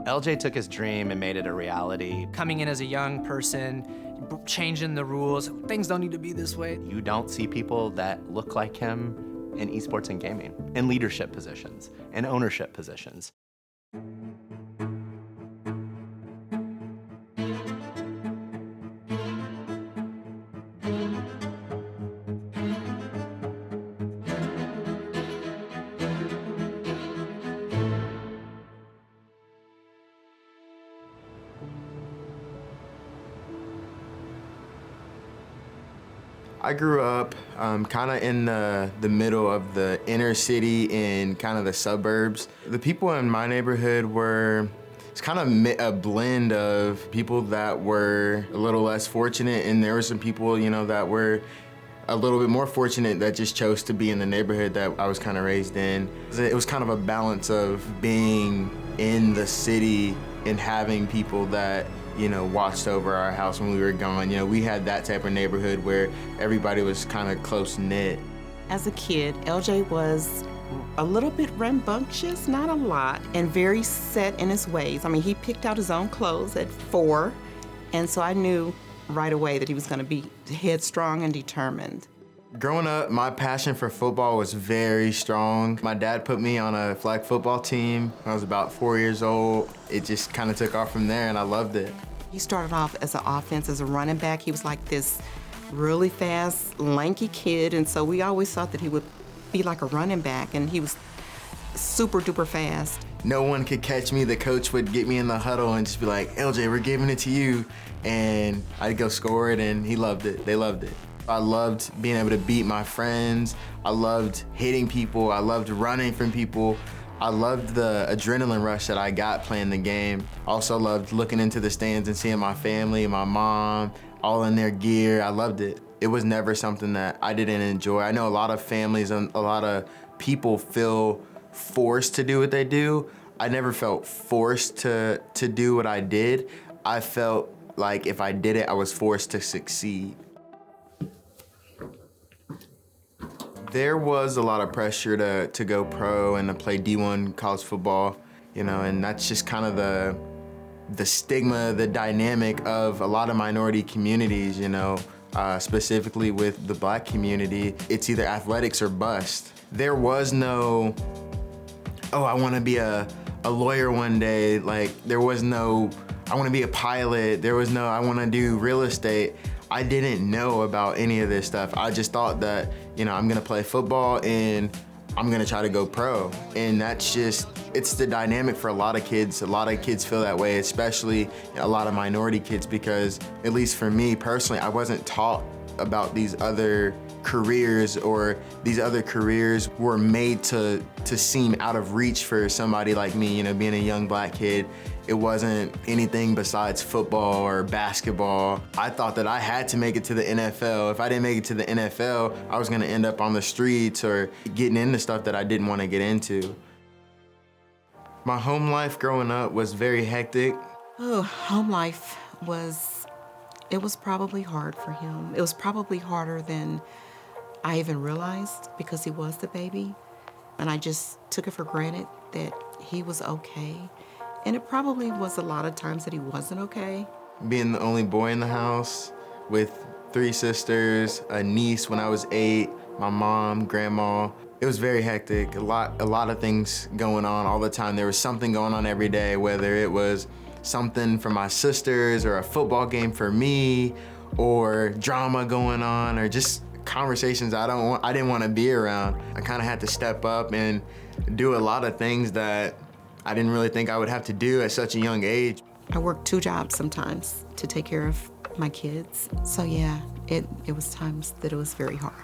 LJ took his dream and made it a reality. Coming in as a young person, changing the rules, things don't need to be this way. You don't see people that look like him in esports and gaming, in leadership positions, in ownership positions. I grew up kind of in the middle of the inner city and kind of the suburbs. The people in my neighborhood it's kind of a blend of people that were a little less fortunate, and there were some people, you know, that were a little bit more fortunate that just chose to be in the neighborhood that I was kind of raised in. It was kind of a balance of being in the city and having people that, you know, watched over our house when we were gone. You know, we had that type of neighborhood where everybody was kind of close-knit. As a kid, LJ was a little bit rambunctious, not a lot, and very set in his ways. I mean, he picked out his own clothes at 4, and so I knew right away that he was going to be headstrong and determined. Growing up, my passion for football was very strong. My dad put me on a flag football team when I was about 4 years old. It just kind of took off from there, and I loved it. He started off as an offense, as a running back. He was like this really fast, lanky kid, and so we always thought that he would be like a running back, and he was super duper fast. No one could catch me. The coach would get me in the huddle and just be like, LJ, we're giving it to you. And I'd go score it, and he loved it. They loved it. I loved being able to beat my friends. I loved hitting people. I loved running from people. I loved the adrenaline rush that I got playing the game. I also loved looking into the stands and seeing my family, my mom, all in their gear. I loved it. It was never something that I didn't enjoy. I know a lot of families and a lot of people feel forced to do what they do. I never felt forced to do what I did. I felt like if I did it, I was forced to succeed. There was a lot of pressure to go pro and to play D1 college football, you know, and that's just kind of the stigma, the dynamic of a lot of minority communities, you know, specifically with the Black community. It's either athletics or bust. There was no, oh, I want to be a lawyer one day. Like, there was no, I want to be a pilot. There was no, I want to do real estate. I didn't know about any of this stuff. I just thought that, you know, I'm gonna play football and I'm gonna try to go pro. And that's just, it's the dynamic for a lot of kids. A lot of kids feel that way, especially a lot of minority kids, because at least for me personally, I wasn't taught about these other careers, or these other careers were made to seem out of reach for somebody like me, you know, being a young Black kid. It wasn't anything besides football or basketball. I thought that I had to make it to the NFL. If I didn't make it to the NFL, I was gonna end up on the streets or getting into stuff that I didn't wanna get into. My home life growing up was very hectic. Oh, home life was probably hard for him. It was probably harder than I even realized, because he was the baby. And I just took it for granted that he was okay. And it probably was a lot of times that he wasn't okay. Being the only boy in the house with 3 sisters, a niece when I was 8, my mom, grandma. It was very hectic, a lot of things going on all the time. There was something going on every day, whether it was something for my sisters or a football game for me, or drama going on, or just conversations I didn't want to be around. I kind of had to step up and do a lot of things that I didn't really think I would have to do at such a young age. I worked 2 jobs sometimes to take care of my kids. So yeah, it was times that it was very hard.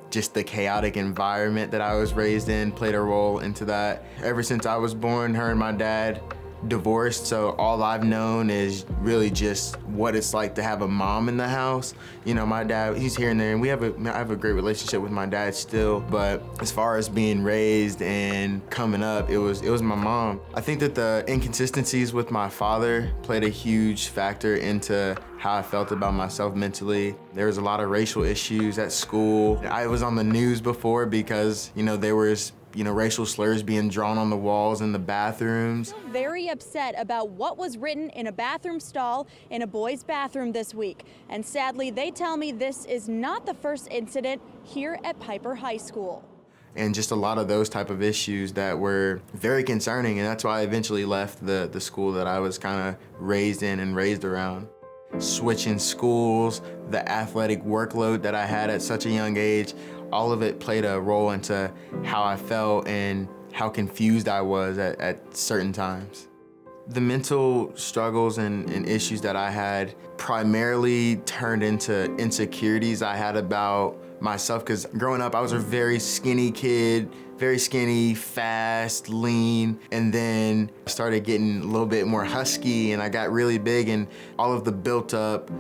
Just the chaotic environment that I was raised in played a role into that. Ever since I was born, her and my dad divorced, so all I've known is really just what it's like to have a mom in the house. You know, my dad, he's here and there, and I have a great relationship with my dad still, but as far as being raised and coming up, it was my mom. I think that the inconsistencies with my father played a huge factor into how I felt about myself mentally. There was a lot of racial issues at school. I was on the news before because, you know, there was racial slurs being drawn on the walls in the bathrooms. Very upset about what was written in a bathroom stall in a boys' bathroom this week. And sadly, they tell me this is not the first incident here at Piper High School. And just a lot of those type of issues that were very concerning, and that's why I eventually left the school that I was kind of raised in and raised around. Switching schools, the athletic workload that I had at such a young age, all of it played a role into how I felt and how confused I was at certain times. The mental struggles and issues that I had primarily turned into insecurities I had about myself, because growing up I was a very skinny kid, very skinny, fast, lean, and then I started getting a little bit more husky and I got really big, and all of the built up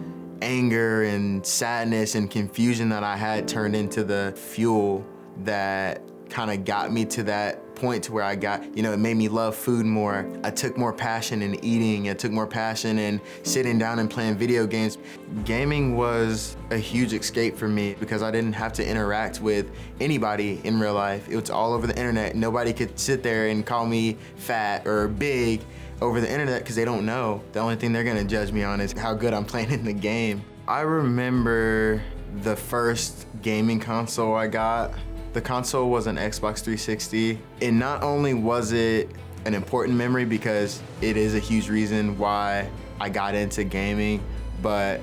anger and sadness and confusion that I had turned into the fuel that kind of got me to that point to where I got, it made me love food more. I took more passion in eating. I took more passion in sitting down and playing video games. Gaming was a huge escape for me because I didn't have to interact with anybody in real life. It was all over the internet. Nobody could sit there and call me fat or big over the internet because they don't know. The only thing they're gonna judge me on is how good I'm playing in the game. I remember the first gaming console I got. The console was an Xbox 360, and not only was it an important memory because it is a huge reason why I got into gaming, but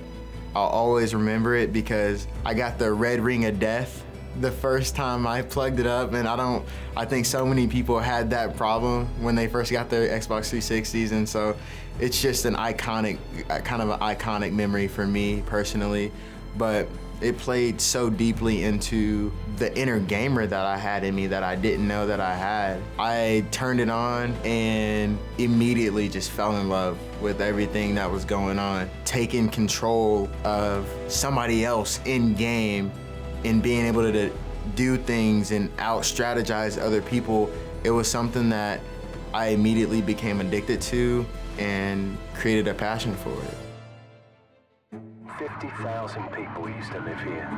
I'll always remember it because I got the red ring of death the first time I plugged it up, and I think so many people had that problem when they first got their Xbox 360s, and so it's just an iconic, kind of an iconic memory for me personally, but it played so deeply into the inner gamer that I had in me that I didn't know that I had. I turned it on and immediately just fell in love with everything that was going on. Taking control of somebody else in game and being able to do things and out-strategize other people, it was something that I immediately became addicted to and created a passion for it. 50,000 people used to live here.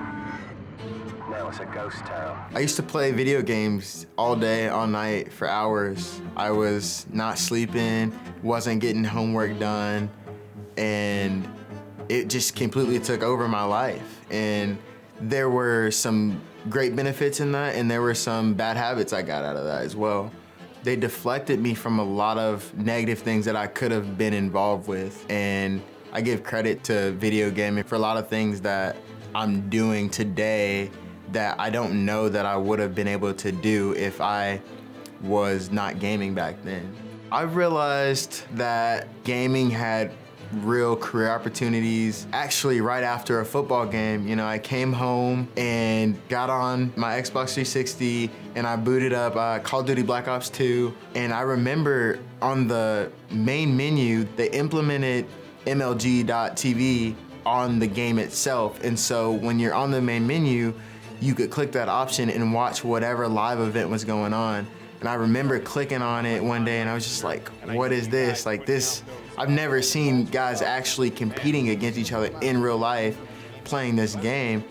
Now it's a ghost town. I used to play video games all day, all night, for hours. I was not sleeping, wasn't getting homework done, and it just completely took over my life. And there were some great benefits in that, and there were some bad habits I got out of that as well. They deflected me from a lot of negative things that I could have been involved with, and I give credit to video gaming for a lot of things that I'm doing today that I don't know that I would have been able to do if I was not gaming back then. I realized that gaming had real career opportunities actually right after a football game. I came home and got on my Xbox 360 and I booted up Call of Duty Black Ops 2, and I remember on the main menu they implemented MLG.TV on the game itself, and so when you're on the main menu you could click that option and watch whatever live event was going on. And I remember clicking on it one day and I was just like, what is this? Like this, I've never seen guys actually competing against each other in real life playing this game.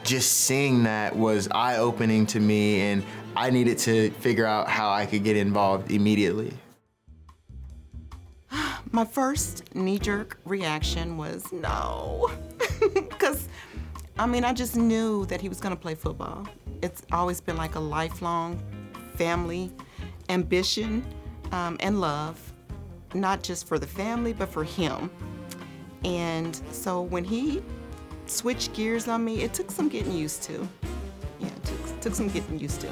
Just seeing that was eye-opening to me, and I needed to figure out how I could get involved immediately. My first knee-jerk reaction was no, because I just knew that he was gonna play football. It's always been like a lifelong family ambition and love, not just for the family, but for him. And so when he switched gears on me, it took some getting used to. Yeah, it took some getting used to.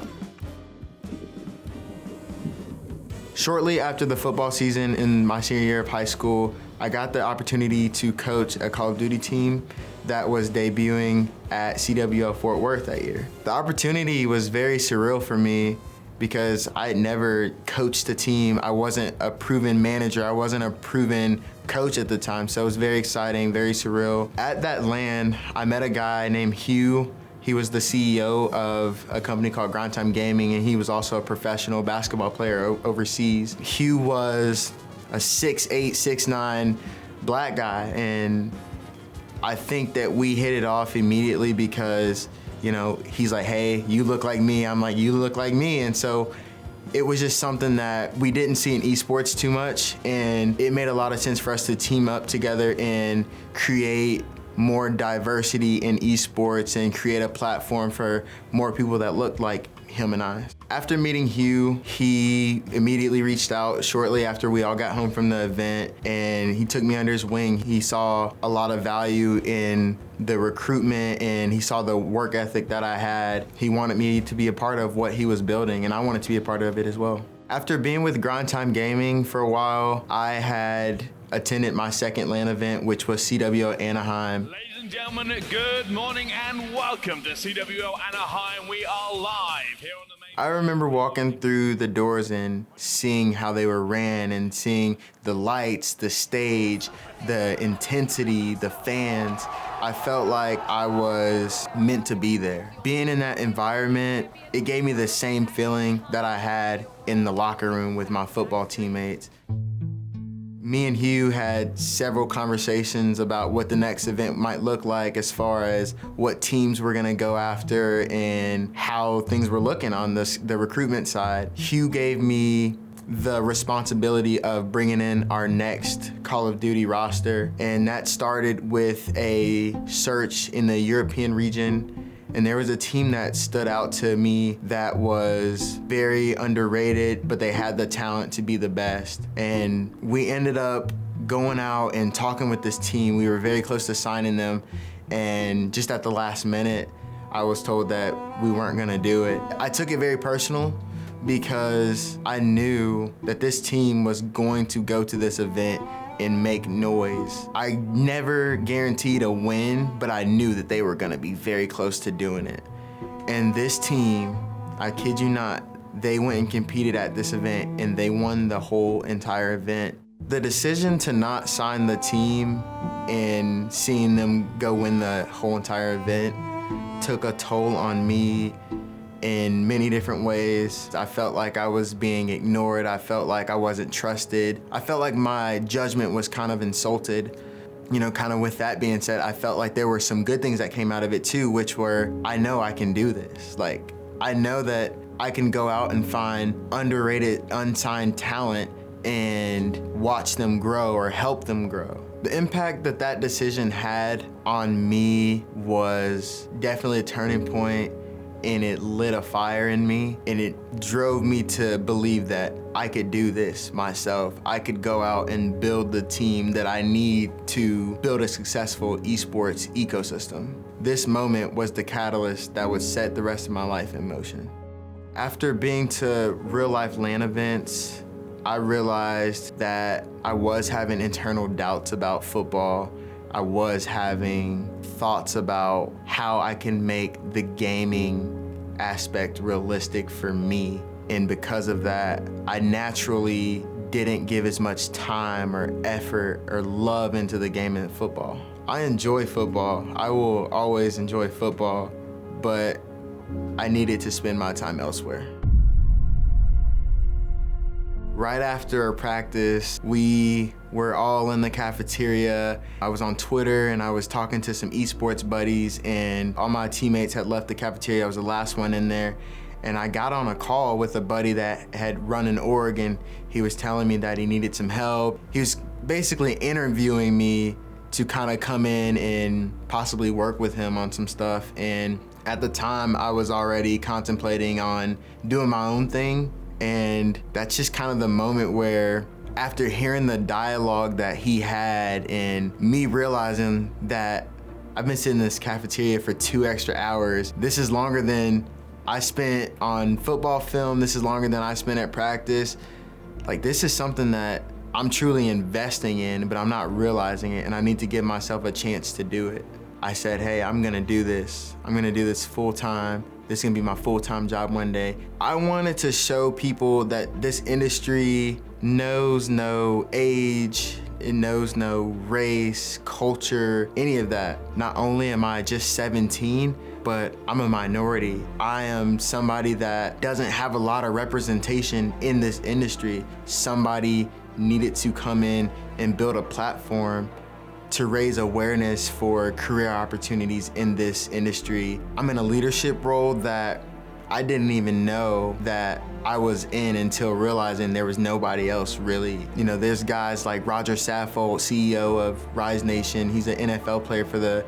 Shortly after the football season in my senior year of high school, I got the opportunity to coach a Call of Duty team that was debuting at CWO Fort Worth that year. The opportunity was very surreal for me because I had never coached a team. I wasn't a proven manager. I wasn't a proven coach at the time, so it was very exciting, very surreal. At that LAN, I met a guy named Hugh. He was the CEO of a company called Grind Time Gaming, and he was also a professional basketball player overseas. Hugh was a 6'8", 6'9" black guy, and I think that we hit it off immediately because, he's like, hey, you look like me. I'm like, you look like me. And so it was just something that we didn't see in esports too much. And it made a lot of sense for us to team up together and create more diversity in esports and create a platform for more people that look like him and I. After meeting Hugh, he immediately reached out shortly after we all got home from the event, and he took me under his wing. He saw a lot of value in the recruitment, and he saw the work ethic that I had. He wanted me to be a part of what he was building, and I wanted to be a part of it as well. After being with Grind Time Gaming for a while, I had attended my second LAN event, which was CWO Anaheim. Ladies and gentlemen, good morning and welcome to CWO Anaheim. We are live here on the main... I remember walking through the doors and seeing how they were ran and seeing the lights, the stage, the intensity, the fans. I felt like I was meant to be there. Being in that environment, it gave me the same feeling that I had in the locker room with my football teammates. Me and Hugh had several conversations about what the next event might look like as far as what teams we're gonna go after and how things were looking on the recruitment side. Hugh gave me the responsibility of bringing in our next Call of Duty roster, and that started with a search in the European region. And there was a team that stood out to me that was very underrated, but they had the talent to be the best. And we ended up going out and talking with this team. We were very close to signing them. And just at the last minute, I was told that we weren't gonna do it. I took it very personal because I knew that this team was going to go to this event and make noise. I never guaranteed a win, but I knew that they were gonna be very close to doing it. And this team, I kid you not, they went and competed at this event and they won the whole entire event. The decision to not sign the team and seeing them go win the whole entire event took a toll on me in many different ways. I felt like I was being ignored. I felt like I wasn't trusted. I felt like my judgment was kind of insulted. Kind of with that being said, I felt like there were some good things that came out of it too, which were, I know I can do this. Like, I know that I can go out and find underrated, unsigned talent and watch them grow or help them grow. The impact that that decision had on me was definitely a turning point, and it lit a fire in me, and it drove me to believe that I could do this myself. I could go out and build the team that I need to build a successful esports ecosystem. This moment was the catalyst that would set the rest of my life in motion. After being to real life LAN events, I realized that I was having internal doubts about football. I was having thoughts about how I can make the gaming aspect realistic for me. And because of that, I naturally didn't give as much time or effort or love into the game of football. I enjoy football. I will always enjoy football, but I needed to spend my time elsewhere. Right after our practice, we were all in the cafeteria. I was on Twitter and I was talking to some esports buddies, and all my teammates had left the cafeteria. I was the last one in there. And I got on a call with a buddy that had run in Oregon. He was telling me that he needed some help. He was basically interviewing me to kind of come in and possibly work with him on some stuff. And at the time, I was already contemplating on doing my own thing. And that's just kind of the moment where, after hearing the dialogue that he had and me realizing that I've been sitting in this cafeteria for 2 extra hours, this is longer than I spent on football film, this is longer than I spent at practice. Like, this is something that I'm truly investing in, but I'm not realizing it, and I need to give myself a chance to do it. I said, hey, I'm gonna do this. I'm gonna do this full time. This is gonna be my full-time job one day. I wanted to show people that this industry knows no age, it knows no race, culture, any of that. Not only am I just 17, but I'm a minority. I am somebody that doesn't have a lot of representation in this industry. Somebody needed to come in and build a platform to raise awareness for career opportunities in this industry. I'm in a leadership role that I didn't even know that I was in until realizing there was nobody else really. You know, there's guys like Roger Saffold, CEO of Rise Nation. He's an NFL player for the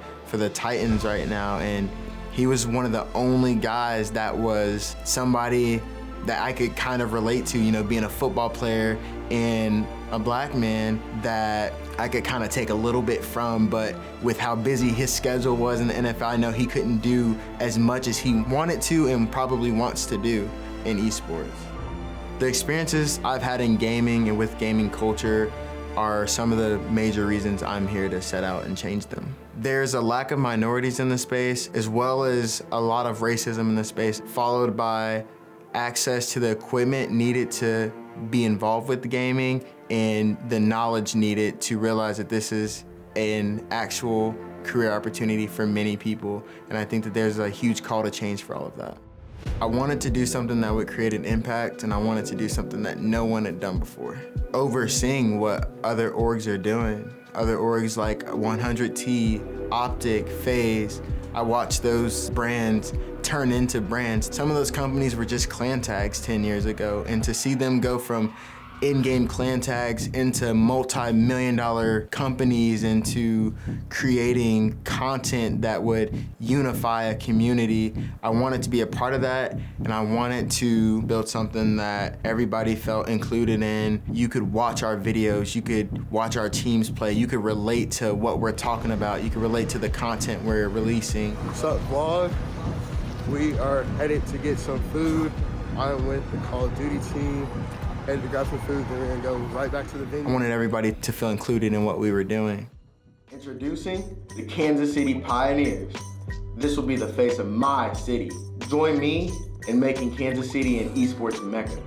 Titans right now, and he was one of the only guys that was somebody that I could kind of relate to, you know, being a football player and a black man that I could kind of take a little bit from, but with how busy his schedule was in the NFL, I know he couldn't do as much as he wanted to and probably wants to do in esports. The experiences I've had in gaming and with gaming culture are some of the major reasons I'm here to set out and change them. There's a lack of minorities in the space, as well as a lot of racism in the space, followed by access to the equipment needed to be involved with the gaming and the knowledge needed to realize that this is an actual career opportunity for many people. And I think that there's a huge call to change for all of that. I wanted to do something that would create an impact, and I wanted to do something that no one had done before. Overseeing what other orgs are doing, other orgs like 100T, Optic, FaZe, I watched those brands turn into brands. Some of those companies were just clan tags 10 years ago, and to see them go from in-game clan tags into multi-million-dollar companies, into creating content that would unify a community, I wanted to be a part of that, and I wanted to build something that everybody felt included in. You could watch our videos, you could watch our teams play, you could relate to what we're talking about, you could relate to the content we're releasing. What's up, vlog? We are headed to get some food. I'm with the Call of Duty team. Headed to grab some food, then we're gonna go right back to the venue. I wanted everybody to feel included in what we were doing. Introducing the Kansas City Pioneers. This will be the face of my city. Join me in making Kansas City an esports mecca.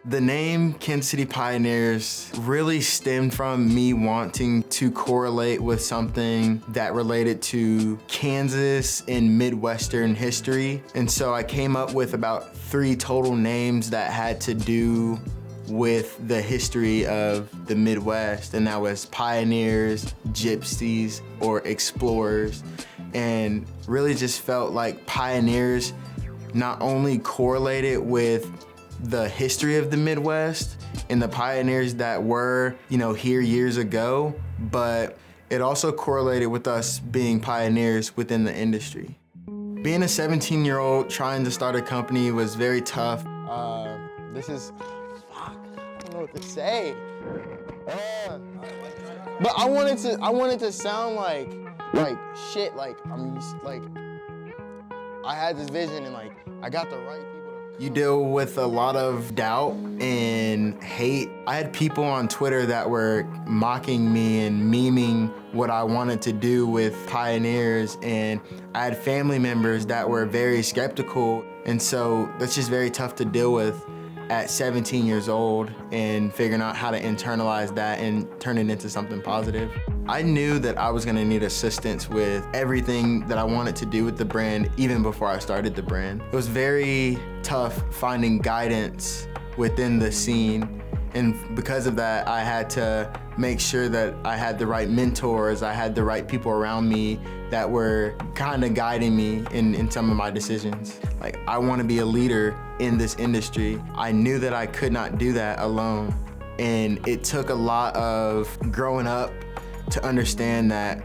The name Kansas City Pioneers really stemmed from me wanting to correlate with something that related to Kansas in Midwestern history. And so I came up with about 3 total names that had to do with the history of the Midwest, and that was pioneers, gypsies, or explorers. And really just felt like pioneers not only correlated with the history of the Midwest and the pioneers that were, you know, here years ago, but it also correlated with us being pioneers within the industry. Being a 17-year-old trying to start a company was very tough. This is, fuck, I don't know what to say. But I wanted to sound like shit, like I had this vision and like I got the right people. You deal with a lot of doubt and hate. I had people on Twitter that were mocking me and memeing what I wanted to do with pioneers, and I had family members that were very skeptical, and so that's just very tough to deal with at 17 years old and figuring out how to internalize that and turn it into something positive. I knew that I was gonna need assistance with everything that I wanted to do with the brand even before I started the brand. It was very tough finding guidance within the scene, and because of that, I had to make sure that I had the right mentors, I had the right people around me that were kind of guiding me in some of my decisions. Like, I want to be a leader in this industry. I knew that I could not do that alone, and it took a lot of growing up to understand that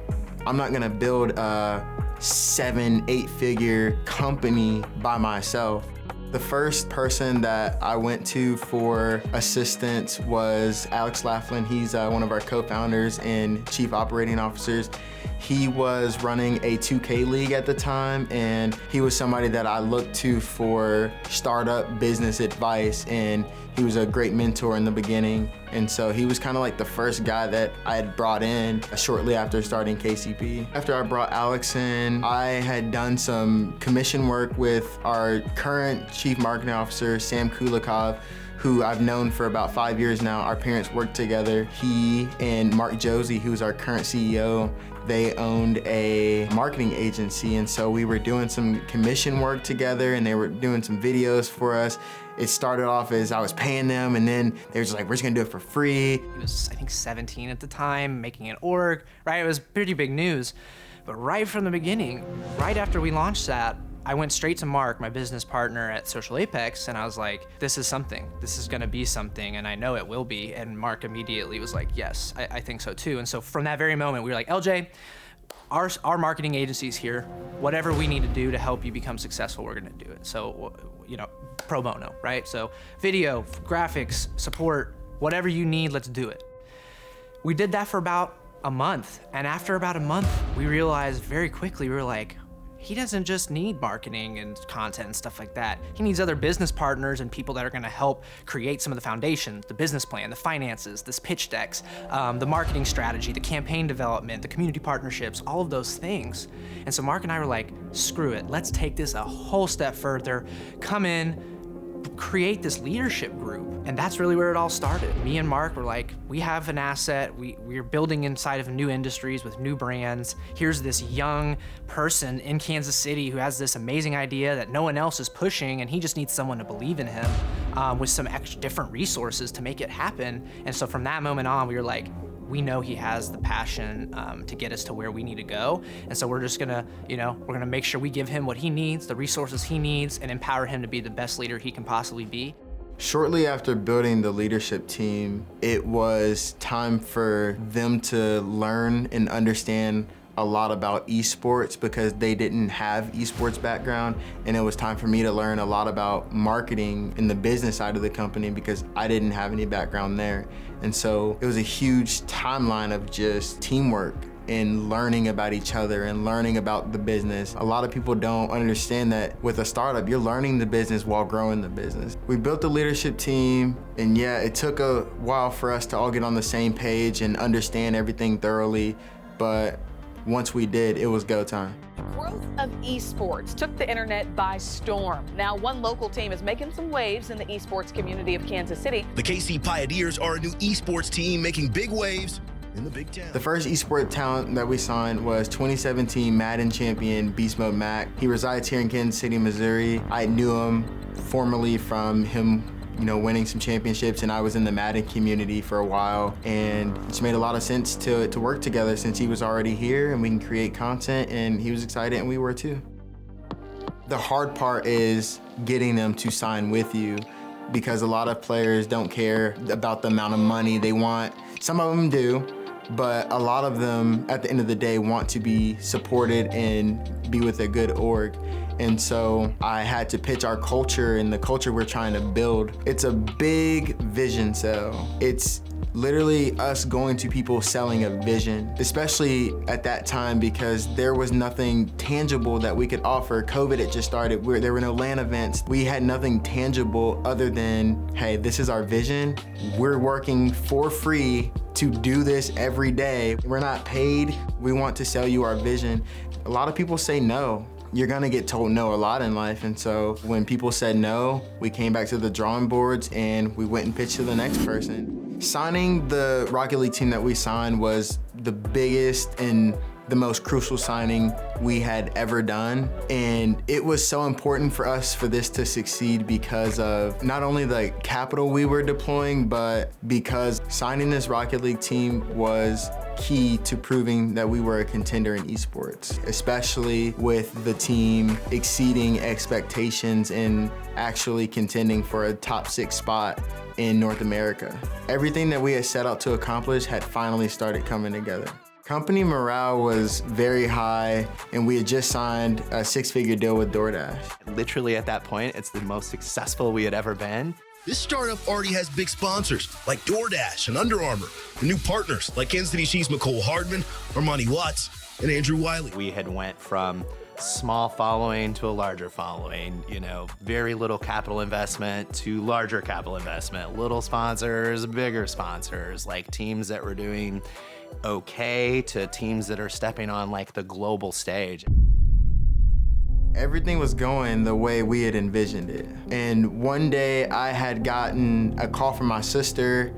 I'm not gonna build a 7-8 figure company by myself. The first person that I went to for assistance was Alex Laughlin. He's one of our co-founders and chief operating officers. He was running a 2K league at the time, and he was somebody that I looked to for startup business advice, and he was a great mentor in the beginning. And so he was kind of like the first guy that I had brought in shortly after starting KCP. After I brought Alex in, I had done some commission work with our current chief marketing officer, Sam Kulikov, who I've known for about 5 years now. Our parents worked together. He and Mark Josie, who's our current CEO, they owned a marketing agency, and so we were doing some commission work together, and they were doing some videos for us. it started off as I was paying them, and then they were just like, we're just gonna do it for free. He was, I think, 17 at the time, making an org, right? It was pretty big news. But right from the beginning, right after we launched that, I went straight to Mark, my business partner at Social Apex, and I was like, this is something. This is gonna be something, and I know it will be. And Mark immediately was like, yes, I think so too. And so from that very moment, we were like, LJ, our marketing agency's here. Whatever we need to do to help you become successful, we're gonna do it. So, you know, pro bono, right? So video, graphics, support, whatever you need, let's do it. We did that for about a month. And after about a month, we realized very quickly, we were like, he doesn't just need marketing and content and stuff like that. He needs other business partners and people that are gonna help create some of the foundations, the business plan, the finances, this pitch decks, the marketing strategy, the campaign development, the community partnerships, all of those things. And so Mark and I were like, screw it, let's take this a whole step further, come in, create this leadership group. And that's really where it all started. Me and Mark were like, we have an asset, we're building inside of new industries with new brands. Here's this young person in Kansas City who has this amazing idea that no one else is pushing, and he just needs someone to believe in him with some extra different resources to make it happen. And so from that moment on, we were like, we know he has the passion to get us to where we need to go. And so we're just gonna, we're gonna make sure we give him what he needs, the resources he needs, and empower him to be the best leader he can possibly be. Shortly after building the leadership team, it was time for them to learn and understand a lot about esports because they didn't have esports background, and it was time for me to learn a lot about marketing and the business side of the company because I didn't have any background there. And so it was a huge timeline of just teamwork and learning about each other and learning about the business. A lot of people don't understand that with a startup, you're learning the business while growing the business. We built the leadership team, and yeah, it took a while for us to all get on the same page and understand everything thoroughly, but once we did, it was go time. The growth of esports took the internet by storm. Now one local team is making some waves in the esports community of Kansas City. The KC Pioneers are a new esports team making big waves in the Big Ten. The first esports talent that we signed was 2017 Madden champion Beast Mode Mac. He resides here in Kansas City, Missouri. I knew him formerly from him winning some championships, and I was in the Madden community for a while, and it just made a lot of sense to work together since he was already here and we can create content, and he was excited and we were too. The hard part is getting them to sign with you because a lot of players don't care about the amount of money they want. Some of them do, but a lot of them at the end of the day want to be supported and be with a good org. And so I had to pitch our culture and the culture we're trying to build. It's a big vision sell. It's literally us going to people selling a vision, especially at that time because there was nothing tangible that we could offer. COVID had just started, there were no LAN events. We had nothing tangible other than, hey, this is our vision. We're working for free to do this every day. We're not paid. We want to sell you our vision. A lot of people say no. You're gonna get told no a lot in life, and so when people said no, we came back to the drawing boards and we went and pitched to the next person. Signing the Rocket League team that we signed was the biggest and the most crucial signing we had ever done. And it was so important for us for this to succeed because of not only the capital we were deploying, but because signing this Rocket League team was key to proving that we were a contender in esports, especially with the team exceeding expectations and actually contending for a top 6 spot in North America. Everything that we had set out to accomplish had finally started coming together. Company morale was very high, and we had just signed a 6-figure deal with DoorDash. Literally at that point, it's the most successful we had ever been. This startup already has big sponsors like DoorDash and Under Armour, and new partners like Kansas City Chiefs Nicole Hardman, Armani Watts, and Andrew Wiley. We had went from small following to a larger following, very little capital investment to larger capital investment, little sponsors, bigger sponsors, like teams that were doing okay to teams that are stepping on like the global stage. Everything was going the way we had envisioned it. And one day I had gotten a call from my sister,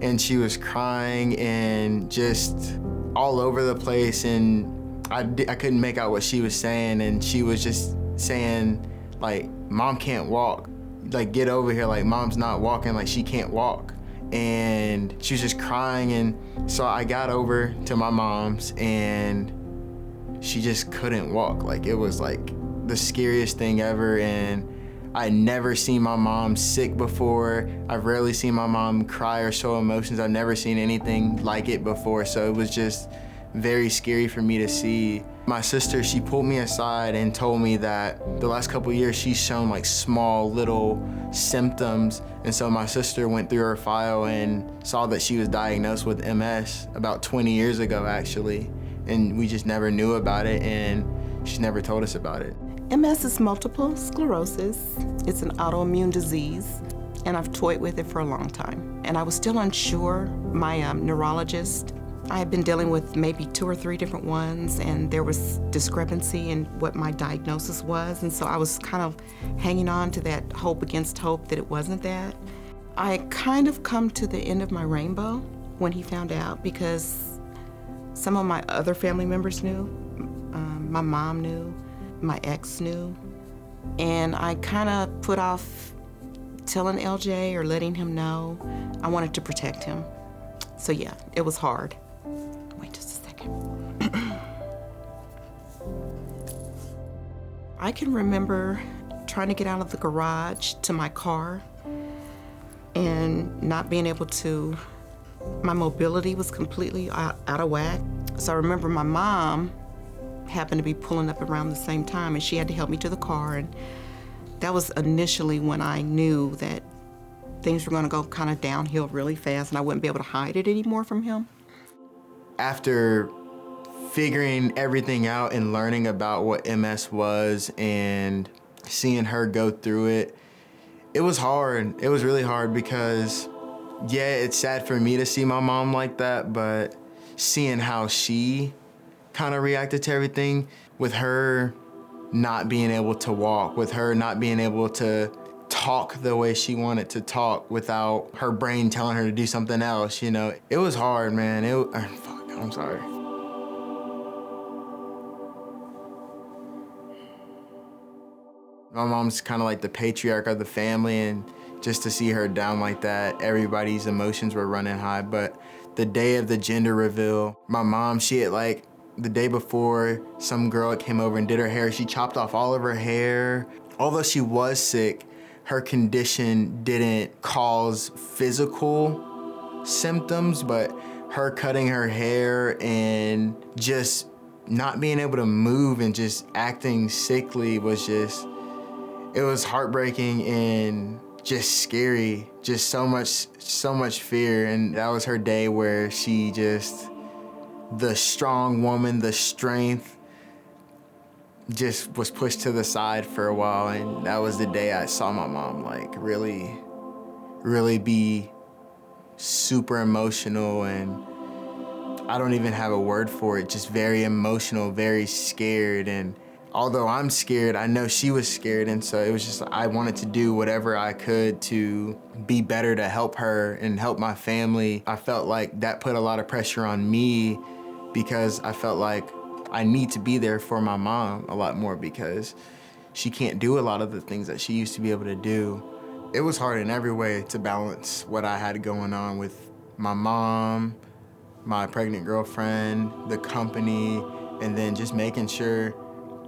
and she was crying and just all over the place, and I couldn't make out what she was saying, and she was just saying like, Mom can't walk. like, get over here, like, mom's not walking, like, she can't walk. And she was just crying, and so I got over to my mom's, and she just couldn't walk. Like, it was like the scariest thing ever, and I'd never seen my mom sick before. I've rarely seen my mom cry or show emotions. I've never seen anything like it before, so it was just very scary for me to see. My sister, she pulled me aside and told me that the last couple of years she's shown like small little symptoms, and so my sister went through her file and saw that she was diagnosed with MS about 20 years ago actually, and we just never knew about it, and she's never told us about it. MS is multiple sclerosis. It's an autoimmune disease, and I've toyed with it for a long time. And I was still unsure. My neurologist, I had been dealing with maybe 2 or 3 different ones, and there was discrepancy in what my diagnosis was, and so I was kind of hanging on to that hope against hope that it wasn't that. I kind of come to the end of my rainbow when he found out, because some of my other family members knew, my mom knew, my ex knew, and I kind of put off telling LJ or letting him know. I wanted to protect him. So yeah, it was hard. Wait just a second. I can remember trying to get out of the garage to my car and not being able to, my mobility was completely out of whack. So I remember my mom happened to be pulling up around the same time, and she had to help me to the car, and that was initially when I knew that things were gonna go kind of downhill really fast, and I wouldn't be able to hide it anymore from him. After figuring everything out and learning about what MS was and seeing her go through it, it was hard. It was really hard because, yeah, it's sad for me to see my mom like that, but seeing how she kind of reacted to everything, with her not being able to walk, with her not being able to talk the way she wanted to talk without her brain telling her to do something else, you know. It was hard, man. I'm sorry. My mom's kind of like the patriarch of the family, and just to see her down like that, everybody's emotions were running high. But the day of the gender reveal, my mom, she had like, the day before, some girl came over and did her hair. She chopped off all of her hair. Although she was sick, her condition didn't cause physical symptoms, but her cutting her hair and just not being able to move and just acting sickly was just, it was heartbreaking and just scary. Just so much fear. And that was her day where she just, the strong woman, the strength, just was pushed to the side for a while. And that was the day I saw my mom like really be super emotional, and I don't even have a word for it, just very emotional, very scared. And although I'm scared, I know she was scared, and so it was just, I wanted to do whatever I could to be better to help her and help my family. I felt like that put a lot of pressure on me, because I felt like I need to be there for my mom a lot more, because she can't do a lot of the things that she used to be able to do. It was hard in every way to balance what I had going on with my mom, my pregnant girlfriend, the company, and then just making sure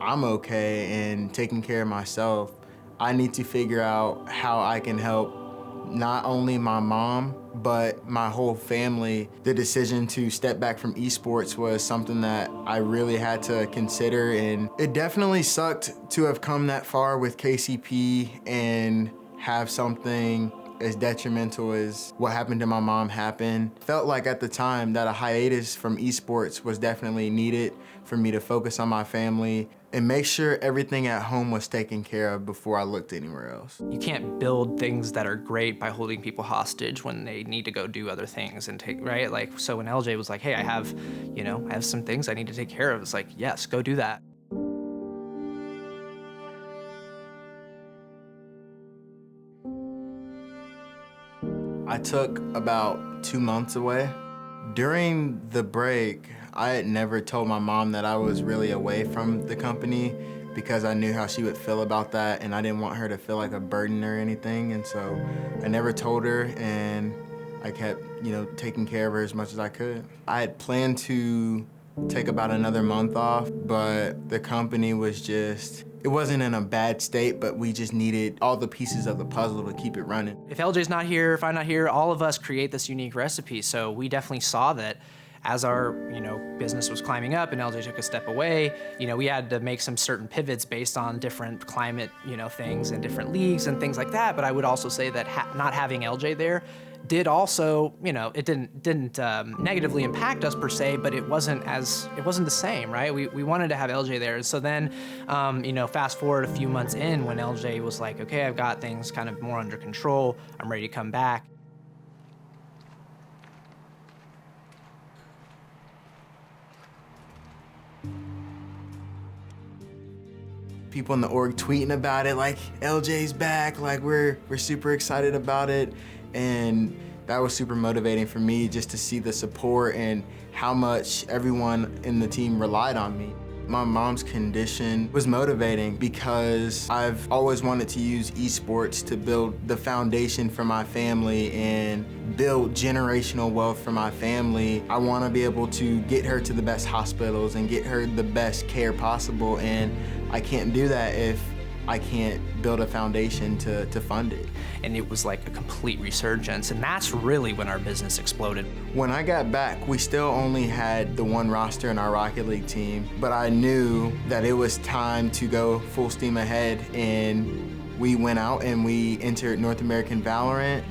I'm okay and taking care of myself. I need to figure out how I can help not only my mom, but my whole family. The decision to step back from esports was something that I really had to consider, and it definitely sucked to have come that far with KCP and have something as detrimental as what happened to my mom happen. Felt like at the time that a hiatus from esports was definitely needed for me to focus on my family and make sure everything at home was taken care of before I looked anywhere else. You can't build things that are great by holding people hostage when they need to go do other things and take, right? Like, so when LJ was like, hey, I have some things I need to take care of, it's like, yes, go do that. I took about 2 months away. During the break, I had never told my mom that I was really away from the company. because I knew how she would feel about that, and I didn't want her to feel like a burden or anything. And so I never told her, and I kept, taking care of her as much as I could. I had planned to take about another month off, but the company was it wasn't in a bad state, but we just needed all the pieces of the puzzle to keep it running. If LJ's not here, if I'm not here, all of us create this unique recipe. So we definitely saw that as our, business was climbing up and LJ took a step away, we had to make some certain pivots based on different climate, things and different leagues and things like that. But I would also say that not having LJ there did also, it didn't negatively impact us per se, but it wasn't the same, right? We wanted to have LJ there. So then, fast forward a few months in when LJ was like, okay, I've got things kind of more under control, I'm ready to come back. People in the org tweeting about it, like, LJ's back, like we're super excited about it. And that was super motivating for me, just to see the support and how much everyone in the team relied on me. My mom's condition was motivating because I've always wanted to use esports to build the foundation for my family and build generational wealth for my family. I want to be able to get her to the best hospitals and get her the best care possible, and I can't do that if I can't build a foundation to fund it. And it was like a complete resurgence, and that's really when our business exploded. When I got back, we still only had the one roster in our Rocket League team, but I knew that it was time to go full steam ahead, and we went out and we entered North American Valorant,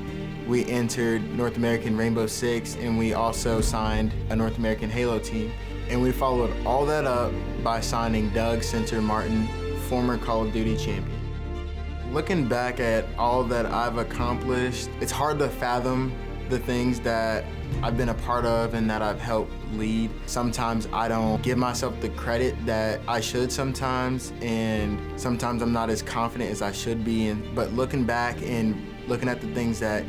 we entered North American Rainbow Six, and we also signed a North American Halo team. And we followed all that up by signing Doug Center Martin, former Call of Duty champion. Looking back at all that I've accomplished, it's hard to fathom the things that I've been a part of and that I've helped lead. Sometimes I don't give myself the credit that I should sometimes, and sometimes I'm not as confident as I should be. But looking back and looking at the things that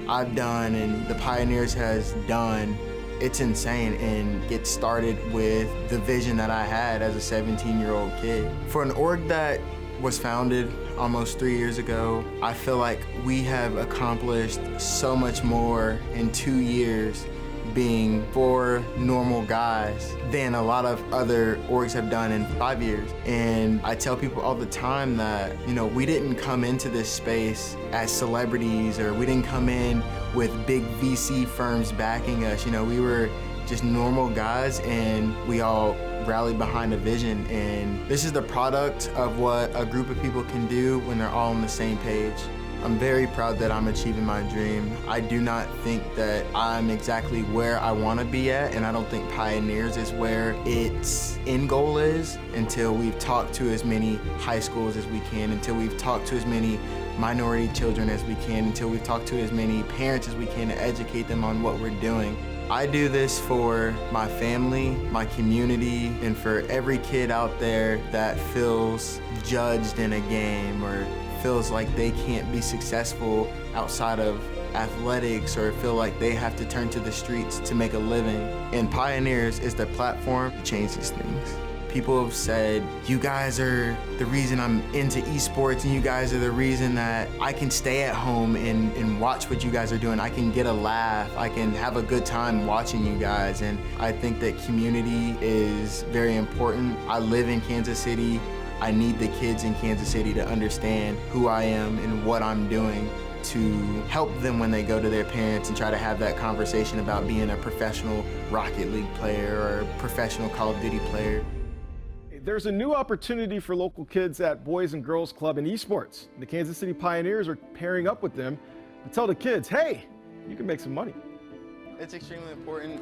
I've done and the Pioneers has done, it's insane, and it started with the vision that I had as a 17-year-old kid. For an org that was founded almost 3 years ago, I feel like we have accomplished so much more in 2 years being 4 normal guys than a lot of other orgs have done in 5 years. And I tell people all the time that, we didn't come into this space as celebrities, or we didn't come in with big VC firms backing us. We were just normal guys, and we all rallied behind a vision. And this is the product of what a group of people can do when they're all on the same page. I'm very proud that I'm achieving my dream. I do not think that I'm exactly where I want to be at, and I don't think Pioneers is where its end goal is until we've talked to as many high schools as we can, until we've talked to as many minority children as we can, until we've talked to as many parents as we can to educate them on what we're doing. I do this for my family, my community, and for every kid out there that feels judged in a game or feels like they can't be successful outside of athletics, or feel like they have to turn to the streets to make a living. And Pioneers is the platform to change these things. People have said, you guys are the reason I'm into esports, and you guys are the reason that I can stay at home and watch what you guys are doing. I can get a laugh, I can have a good time watching you guys. And I think that community is very important. I live in Kansas City. I need the kids in Kansas City to understand who I am and what I'm doing to help them when they go to their parents and try to have that conversation about being a professional Rocket League player or a professional Call of Duty player. There's a new opportunity for local kids at Boys and Girls Club in Esports. The Kansas City Pioneers are pairing up with them to tell the kids, hey, you can make some money. It's extremely important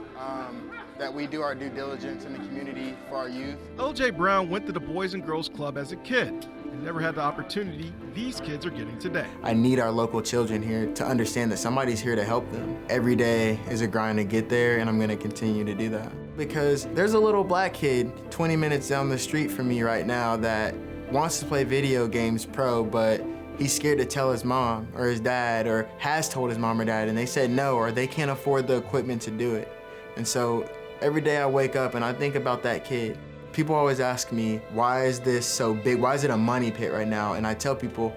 that we do our due diligence in the community for our youth. LJ Browne went to the Boys and Girls Club as a kid and never had the opportunity these kids are getting today. I need our local children here to understand that somebody's here to help them. Every day is a grind to get there, and I'm gonna continue to do that. Because there's a little black kid 20 minutes down the street from me right now that wants to play video games pro, but he's scared to tell his mom or his dad, or has told his mom or dad, and they said no, or they can't afford the equipment to do it. And so every day I wake up and I think about that kid. People always ask me, why is this so big? Why is it a money pit right now? And I tell people,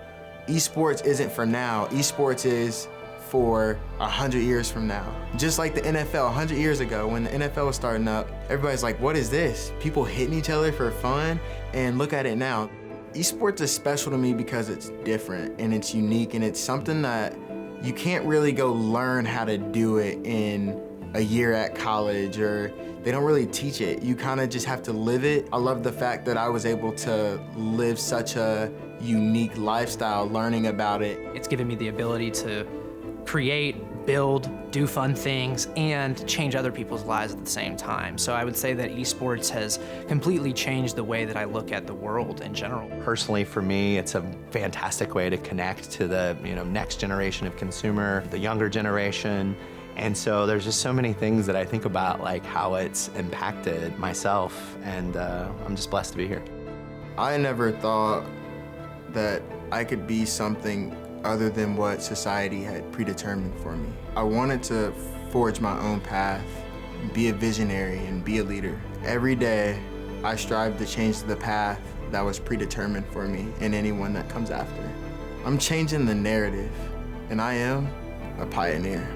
esports isn't for now. Esports is for 100 years from now. Just like the NFL, 100 years ago when the NFL was starting up, everybody's like, what is this? People hitting each other for fun? And look at it now. Esports is special to me because it's different and it's unique and it's something that you can't really go learn how to do it in a year at college, or they don't really teach it. You kind of just have to live it. I love the fact that I was able to live such a unique lifestyle learning about it. It's given me the ability to create, build, do fun things, and change other people's lives at the same time. So I would say that esports has completely changed the way that I look at the world in general. Personally, for me, it's a fantastic way to connect to the next generation of consumer, the younger generation. And so there's just so many things that I think about, like how it's impacted myself, and I'm just blessed to be here. I never thought that I could be something other than what society had predetermined for me. I wanted to forge my own path, be a visionary, and be a leader. Every day, I strive to change the path that was predetermined for me and anyone that comes after. I'm changing the narrative, and I am a pioneer.